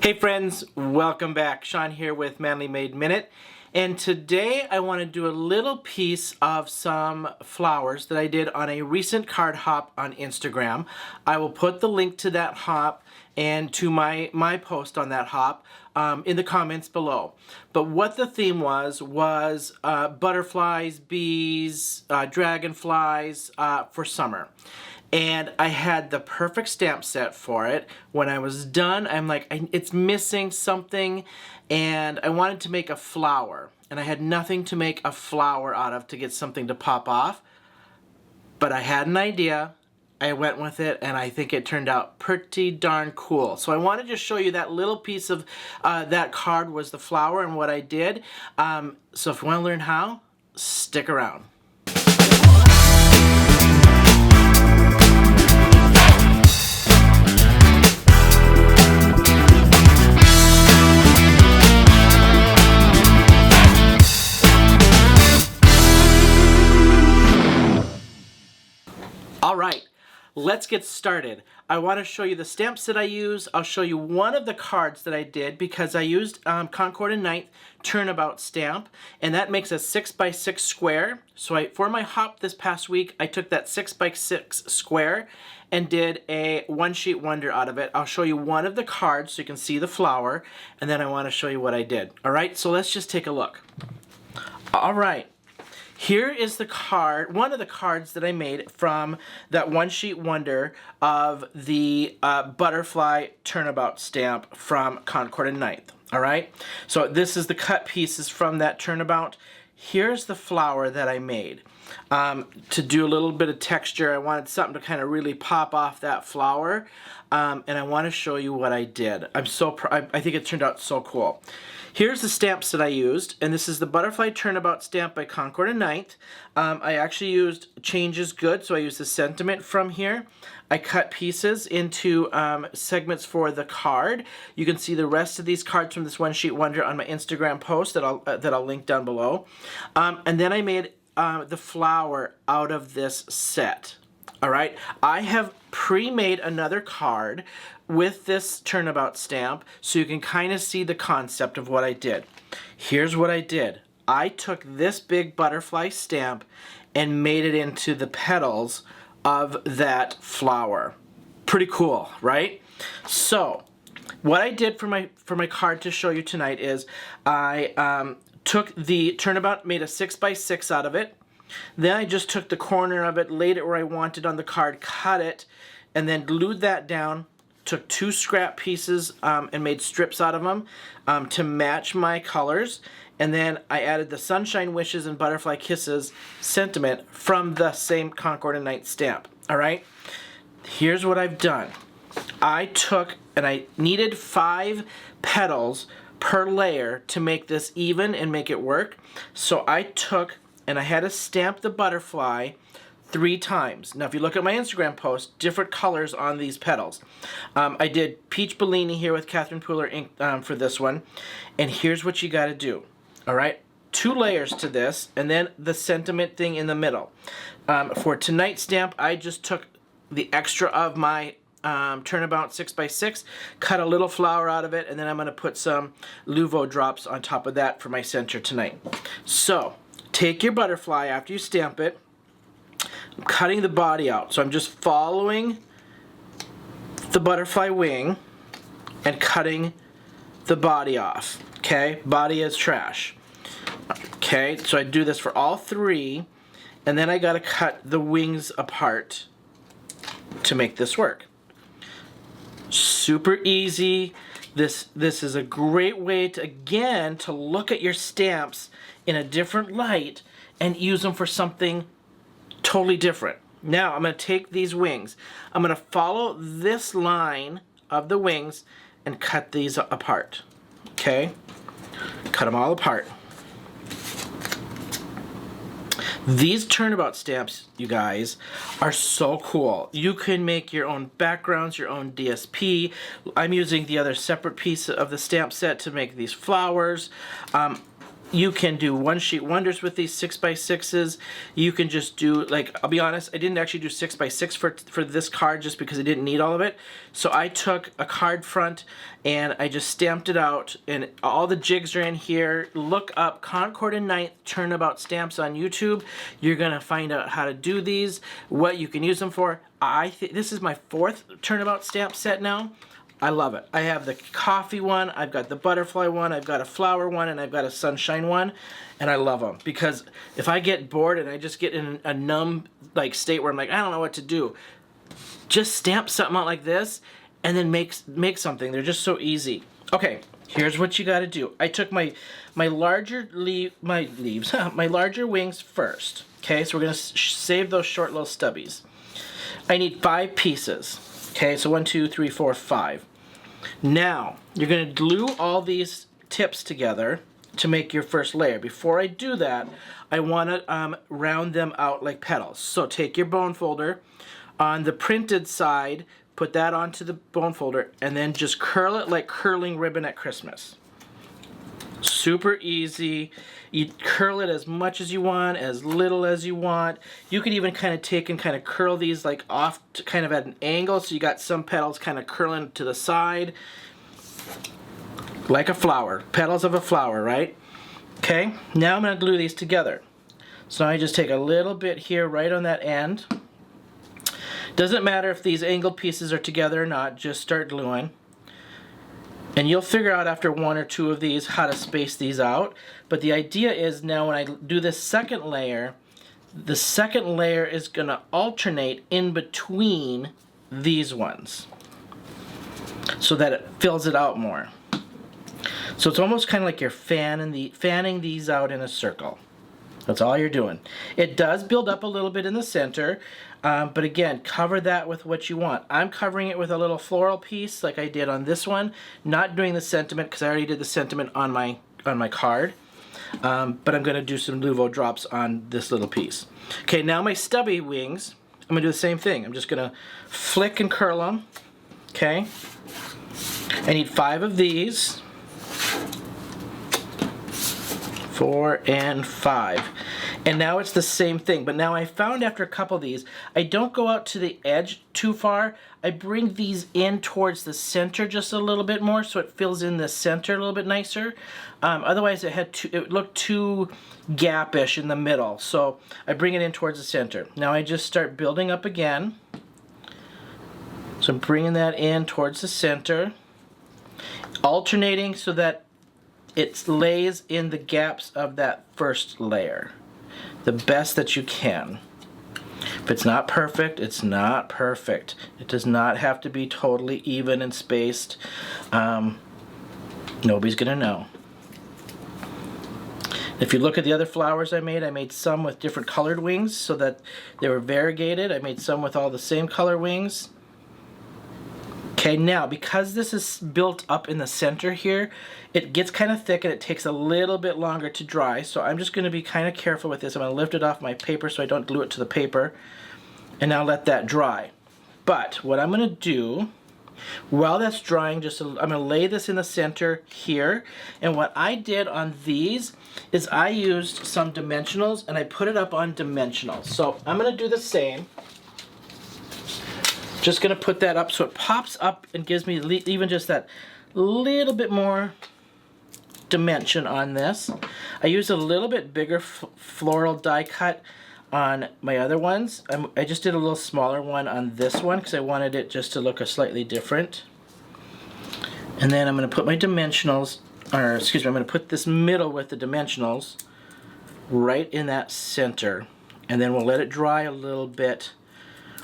Hey friends, welcome back. Shawn here with Manly Made Minute. And today I want to do a little piece of some flowers that I did on a recent card hop on Instagram. I will put the link to that hop and to my post on that hop in the comments below. But what the theme was butterflies, bees, dragonflies for summer. And I had the perfect stamp set for it. When I was done, I'm like, it's missing something, and I wanted to make a flower. And I had nothing to make a flower out of to get something to pop off. But I had an idea, I went with it, and I think it turned out pretty darn cool. So I want to just show you that little piece of that card was the flower and what I did. So if you want to learn how, stick around. Alright, let's get started. I want to show you the stamps that I use. I'll show you one of the cards that I did because I used Concord and 9th Turnabout stamp, and that makes a 6x6 square. So for my hop this past week, I took that 6x6 square and did a one-sheet wonder out of it. I'll show you one of the cards so you can see the flower, and then I want to show you what I did. Alright, so let's just take a look. Alright. Here is the card, one of the cards that I made from that one-sheet wonder of the butterfly Turnabout stamp from Concord and 9th. All right, so this is the cut pieces from that Turnabout. Here's the flower that I made. To do a little bit of texture, I wanted something to kind of really pop off that flower, and I want to show you what I did. I think it turned out so cool. Here's the stamps that I used, and this is the Butterfly Turnabout stamp by Concord and 9th. I actually used Change is Good, so I used the sentiment from here. I cut pieces into segments for the card. You can see the rest of these cards from this one-sheet wonder on my Instagram post that I'll link down below. And then I made the flower out of this set. All right, I have pre-made another card with this Turnabout stamp so you can kind of see the concept of what I did. Here's what I did. I took this big butterfly stamp and made it into the petals of that flower. Pretty cool, right? So what I did for my card to show you tonight is I took the Turnabout, made a 6x6 out of it. Then I just took the corner of it, laid it where I wanted on the card, cut it, and then glued that down. Took two scrap pieces and made strips out of them to match my colors. And then I added the Sunshine Wishes and Butterfly Kisses sentiment from the same Concord and 9th stamp. All right? Here's what I've done. I took, and I needed 5 petals per layer to make this even and make it work. So I took, and I had to stamp the butterfly 3 times. Now if you look at my Instagram post, different colors on these petals. I did Peach Bellini here with Catherine Pooler ink for this one. And here's what you got to do. Alright, 2 layers to this, and then the sentiment thing in the middle. For tonight's stamp, I just took the extra of my Turnabout 6x6, cut a little flower out of it, and then I'm going to put some Luvo drops on top of that for my center tonight. So, take your butterfly after you stamp it. I'm cutting the body out, so I'm just following the butterfly wing and cutting the body off. Okay, body is trash. Okay, so I do this for all 3, and then I gotta cut the wings apart to make this work. Super easy. This is a great way to, again, to look at your stamps in a different light and use them for something totally different. Now I'm going to take these wings. I'm going to follow this line of the wings and cut these apart. Okay? Cut them all apart. These Turnabout stamps, you guys, are so cool. You can make your own backgrounds, your own DSP. I'm using the other separate piece of the stamp set to make these flowers. You can do one sheet wonders with these 6x6s. You can just do, like, I'll be honest, I didn't actually do 6x6 for this card just because I didn't need all of it. So I took a card front and I just stamped it out, and all the jigs are in here. Look up Concord and 9th Turnabout stamps on YouTube. You're gonna find out how to do these, what you can use them for. This is my 4th Turnabout stamp set now. I love it. I have the coffee one, I've got the butterfly one, I've got a flower one, and I've got a sunshine one, and I love them because if I get bored and I just get in a numb like state where I'm like, I don't know what to do, just stamp something out like this and then make something. They're just so easy. Okay, here's what you got to do. I took my larger my larger wings first. Okay, so we're gonna save those short little stubbies. I need 5 pieces. Okay, so 1, 2, 3, 4, 5. Now, you're going to glue all these tips together to make your first layer. Before I do that, I want to round them out like petals. So take your bone folder. On the printed side, put that onto the bone folder, and then just curl it like curling ribbon at Christmas. Super easy. You curl it as much as you want, as little as you want. You could even kind of take and kind of curl these like off to kind of at an angle, so you got some petals kind of curling to the side like a flower, petals of a flower, right? Okay, now I'm going to glue these together. So I just take a little bit here right on that end. Doesn't matter if these angled pieces are together or not, just start gluing. And you'll figure out after 1 or 2 of these how to space these out. But the idea is now when I do this second layer, the second layer is going to alternate in between these ones so that it fills it out more. So it's almost kind of like you're fanning these out in a circle. That's all you're doing. It does build up a little bit in the center, but again, cover that with what you want. I'm covering it with a little floral piece like I did on this one, not doing the sentiment because I already did the sentiment on my card, but I'm going to do some Nuvo drops on this little piece. Okay, now my stubby wings, I'm going to do the same thing. I'm just going to flick and curl them. Okay, I need 5 of these. 4 and 5. And now it's the same thing, but now I found after a couple of these, I don't go out to the edge too far. I bring these in towards the center just a little bit more so it fills in the center a little bit nicer. Otherwise it looked too gapish in the middle, so I bring it in towards the center. Now I just start building up again. So I'm bringing that in towards the center, alternating so that it lays in the gaps of that first layer the best that you can. If it's not perfect, it's not perfect. It does not have to be totally even and spaced. Nobody's gonna know. If you look at the other flowers I made some with different colored wings so that they were variegated. I made some with all the same color wings. Okay, now because this is built up in the center here, it gets kind of thick and it takes a little bit longer to dry. So I'm just going to be kind of careful with this. I'm going to lift it off my paper so I don't glue it to the paper. And now let that dry. But what I'm going to do, while that's drying, I'm going to lay this in the center here. And what I did on these is I used some dimensionals and I put it up on dimensionals. So I'm going to do the same. Just going to put that up so it pops up and gives me even just that little bit more dimension on this. I used a little bit bigger floral die cut on my other ones. I just did a little smaller one on this one because I wanted it just to look slightly different. And then I'm going to put my dimensionals, or excuse me, I'm going to put this middle with the dimensionals right in that center. And then we'll let it dry a little bit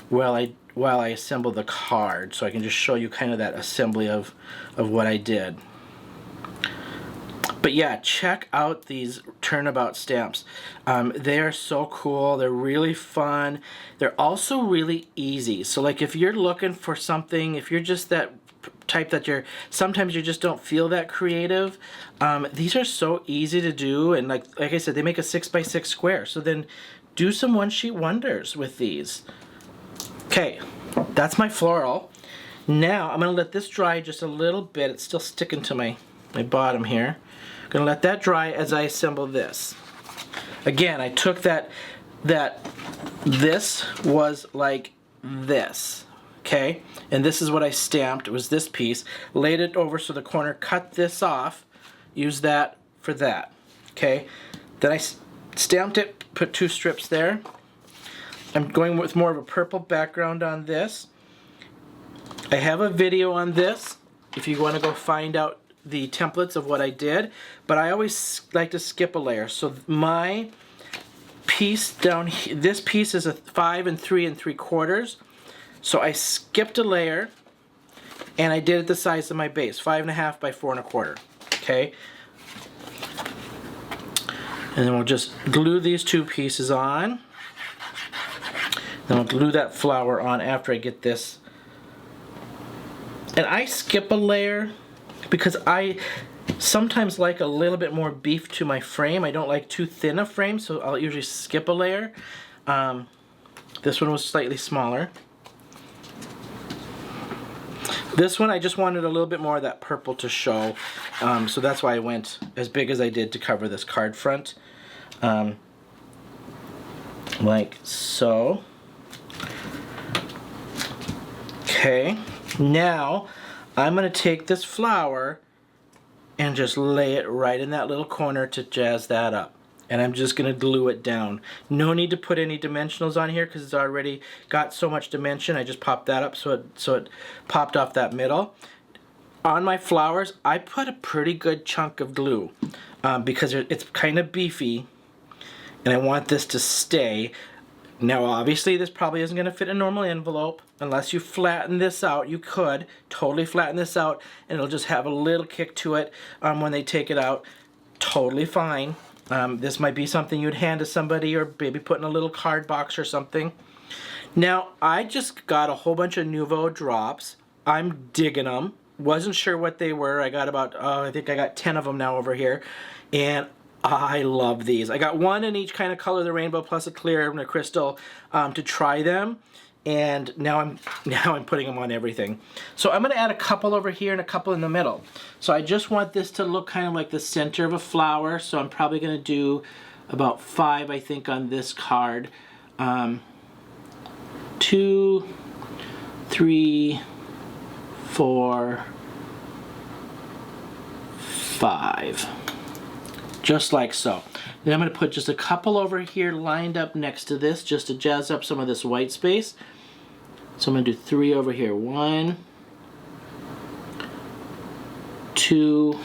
while I assemble the card, so I can just show you kind of that assembly of what I did. But yeah, check out these Turnabout stamps. They are so cool. They're really fun. They're also really easy. So like if you're looking for something, if you're just that type that sometimes you just don't feel that creative, these are so easy to do. And like I said, they make a 6x6 square. So then do some one-sheet wonders with these. Okay, that's my floral. Now I'm going to let this dry just a little bit. It's still sticking to my my bottom here. I'm gonna let that dry as I assemble this. Again, I took this was like this, okay? And this is what I stamped. It was this piece. Laid it over so the corner, cut this off, use that for that, okay? Then I stamped it, put 2 strips there. I'm going with more of a purple background on this. I have a video on this if you want to go find out the templates of what I did, but I always like to skip a layer. So my piece down here, this piece is a 5 3 3/4. So I skipped a layer and I did it the size of my base, 5 1/2 by 4 1/4. Okay. And then we'll just glue these 2 pieces on. Then I'll glue that flower on after I get this. And I skip a layer because I sometimes like a little bit more beef to my frame. I don't like too thin a frame, so I'll usually skip a layer. This one was slightly smaller. This one I just wanted a little bit more of that purple to show, so that's why I went as big as I did to cover this card front. Like so. Okay, now I'm going to take this flower and just lay it right in that little corner to jazz that up. And I'm just going to glue it down. No need to put any dimensionals on here because it's already got so much dimension. I just popped that up so it popped off that middle. On my flowers, I put a pretty good chunk of glue because it's kind of beefy and I want this to stay. Now obviously this probably isn't going to fit a normal envelope unless you flatten this out. You could totally flatten this out and it'll just have a little kick to it when they take it out. Totally fine. This might be something you'd hand to somebody or maybe put in a little card box or something. Now I just got a whole bunch of Nouveau drops. I'm digging them. Wasn't sure what they were. I got about, I think I got 10 of them now over here. And I love these. I got one in each kind of color of the rainbow plus a clear and a crystal to try them. And now I'm putting them on everything. So I'm going to add a couple over here and a couple in the middle. So I just want this to look kind of like the center of a flower. So I'm probably going to do about 5, I think, on this card. 2, 3, 4, 5. Just like so. Then I'm going to put just a couple over here lined up next to this just to jazz up some of this white space. So I'm going to do 3 over here. 1, 2,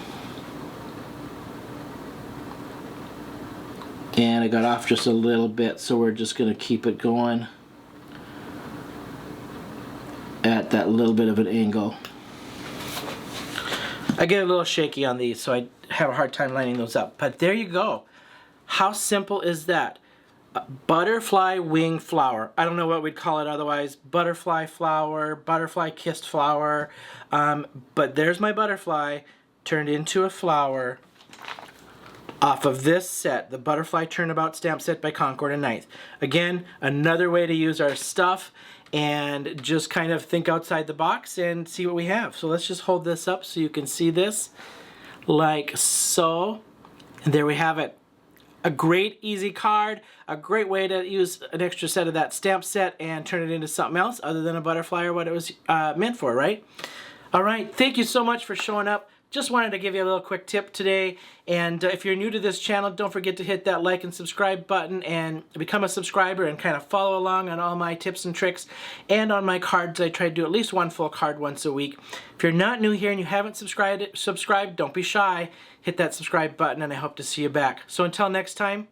and I got off just a little bit, so we're just going to keep it going at that little bit of an angle. I get a little shaky on these, so I have a hard time lining those up. But there you go. How simple is that? A butterfly wing flower. I don't know what we'd call it otherwise. Butterfly flower, butterfly kissed flower. But there's my butterfly turned into a flower off of this set, the Butterfly Turnabout stamp set by Concord and 9th. Again, another way to use our stuff and just kind of think outside the box and see what we have. So let's just hold this up so you can see this like so. And there we have it. A great easy card, a great way to use an extra set of that stamp set and turn it into something else other than a butterfly or what it was meant for, right? All right, thank you so much for showing up. Just wanted to give you a little quick tip today, and if you're new to this channel, don't forget to hit that like and subscribe button and become a subscriber and kind of follow along on all my tips and tricks. And on my cards, I try to do at least one full card once a week. If you're not new here and you haven't subscribed, don't be shy. Hit that subscribe button and I hope to see you back. So until next time,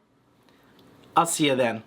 I'll see you then.